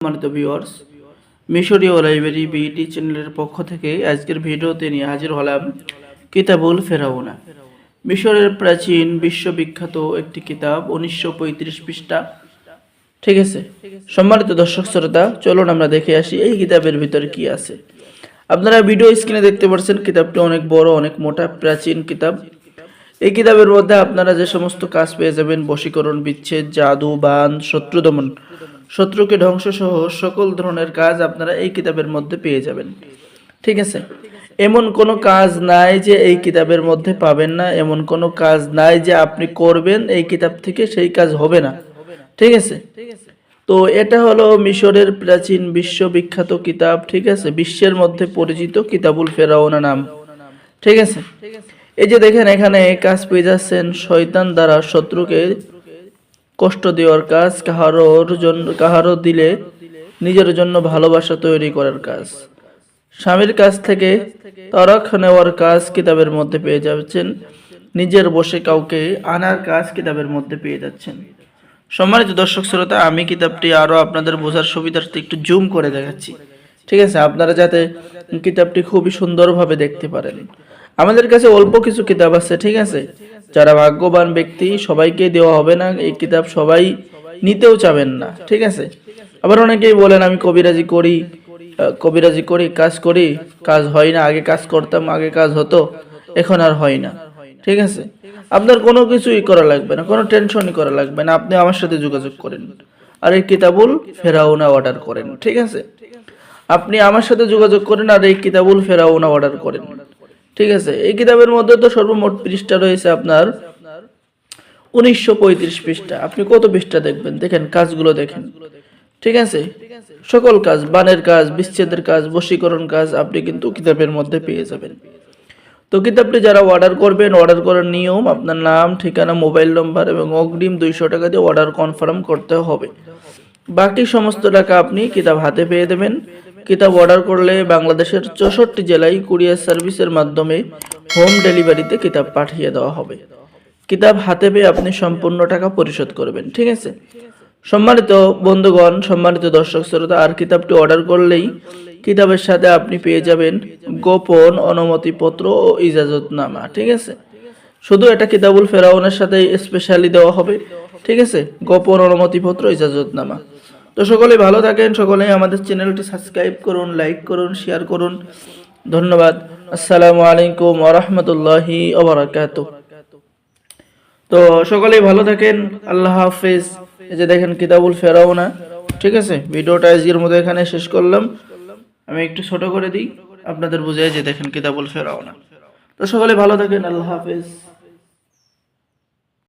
সম্মানিত ভিউয়ার্স, মিশরীয় লাইব্রেরি বিইটি চ্যানেলের পক্ষ থেকে আজকের ভিডিওতে নিয়ে হাজির হলাম কিতাবুল ফেরাউনা। মিশরের প্রাচীন বিশ্ববিখ্যাত একটি কিতাব, 1935 পৃষ্ঠা। ঠিক আছে, সম্মানিত দর্শক শ্রোতা, চলুন আমরা দেখে আসি এই কিতাবের ভিতরে কি আছে। আপনারা ভিডিও স্ক্রিনে দেখতে পাচ্ছেন কিতাবটি অনেক বড়, অনেক মোটা, প্রাচীন কিতাব। এই কিতাবের মধ্যে আপনারা যে সমস্ত কাজ পেয়ে যাবেন, বশীকরণ, বিচ্ছেদ, জাদু, বান, শত্রু দমন, শত্রুকে ধ্বংস সহ সকল ধরনের কাজ আপনারা এই কিতাবের মধ্যে পেয়ে যাবেন। ঠিক আছে, এমন কোনো কাজ নাই যে এই কিতাবের মধ্যে পাবেন না, এমন কোনো কাজ নাই যে আপনি করবেন এই কিতাব থেকে সেই কাজ হবে না। ঠিক আছে, তো এটা হলো মিশরের প্রাচীন বিশ্ববিখ্যাত কিতাব। ঠিক আছে, বিশ্বের মধ্যে পরিচিত কিতাবুল ফেরাউনা নাম। ঠিক আছে, এই যে দেখেন এখানে কাজ পেয়ে যাচ্ছেন, শয়তান দ্বারা শত্রুকে কষ্ট দেওয়ার কাজ, কাহারো দিলে নিজের জন্য ভালোবাসা তৈরি করার কাজ, স্বামীর কাছ থেকে তরক নেওয়ার কাজ কিতাবের মধ্যে পেয়ে যাচ্ছেন, নিজের বসে কাউকে আনার কাজ কিতাবের মধ্যে পেয়ে যাচ্ছেন। সম্মানিত দর্শক শ্রোতা, আমি কিতাবটি আরো আপনাদের বোঝার সুবিধার্থে একটু জুম করে দেখাচ্ছি। ঠিক আছে, আপনারা যাতে কিতাবটি খুবই সুন্দরভাবে দেখতে পারেন। আমাদের কাছে অল্প কিছু কিতাব আছে। ঠিক আছে, যারা ভাগ্যবান ব্যক্তি সবাইকে দেওয়া হবে না এই কিতাব, সবাই নিতেও চাবেন না। ঠিক আছে, আবার অনেকেই বলেন আমি কবিরাজি করি, কাজ হয় না, আগে কাজ করতাম, আগে কাজ হতো, এখন আর হয় না। ঠিক আছে, আপনার কোনো কিছুই করা লাগবে না, কোনো টেনশনই করা লাগবে না, আপনি আমার সাথে যোগাযোগ করেন আর এই কিতাবুল ফেরাউনা অর্ডার করেন। ঠিক আছে, আপনি আমার সাথে যোগাযোগ করেন আর এই কিতাবুল ফেরাউনা অর্ডার করেন। ঠিক আছে, এই কিতাবের মধ্যে তো সর্বমোট পৃষ্ঠা রয়েছে আপনার 1935 পৃষ্ঠা। আপনি কত পৃষ্ঠা দেখবেন, দেখেন কাজগুলো দেখেন। ঠিক আছে, সকল কাজ, বানের কাজ, বিচ্ছেদের কাজ, বশীকরণ কাজ আপনি কিন্তু কিতাবের মধ্যে পেয়ে যাবেন। তো কিতাবটি যারা অর্ডার করবেন, অর্ডার করার নিয়ম, আপনার নাম, ঠিকানা, মোবাইল নম্বর এবং অগ্রিম 200 টাকা দিয়ে অর্ডার কনফার্ম করতে হবে। বাকি সমস্ত টাকা আপনি কিতাব হাতে পেয়ে দেবেন। কিতাব অর্ডার করলে বাংলাদেশের 64 জেলায় কুরিয়ার সার্ভিসের মাধ্যমে হোম ডেলিভারিতে কিতাব পাঠিয়ে দেওয়া হবে। কিতাব হাতে পেয়ে আপনি সম্পূর্ণ টাকা পরিশোধ করবেন। ঠিক আছে, সম্মানিত বন্ধুগণ, সম্মানিত দর্শক শ্রোতা, আর কিতাবটি অর্ডার করলেই কিতাবের সাথে আপনি পেয়ে যাবেন গোপন অনুমতিপত্র ও ইজাজতনামা। ঠিক আছে, শুধু এটা কিতাবুল ফেরাউনের সাথে স্পেশালি দেওয়া হবে। ঠিক আছে, গোপন অনুমতিপত্র, ইজাজতনামা। তো সকলেই ভালো থাকেন, সকলেই আমাদের চ্যানেলটি সাবস্ক্রাইব করুন, লাইক করুন, শেয়ার করুন। ধন্যবাদ। আসসালামু আলাইকুম ওয়া রাহমাতুল্লাহি ওয়া বারাকাতুহু। তো সকলেই ভালো থাকেন, আল্লাহ হাফেজ। এই যে দেখেন কিতাবুল ফেরাউনা। ঠিক আছে, ভিডিওটা আজকের মতো এখানে শেষ করলাম। আমি একটু ছোট করে দিই আপনাদের বুঝাই, যে দেখেন কিতাবুল ফেরাউনা। তো সকলে ভালো থাকেন, আল্লাহ হাফেজ।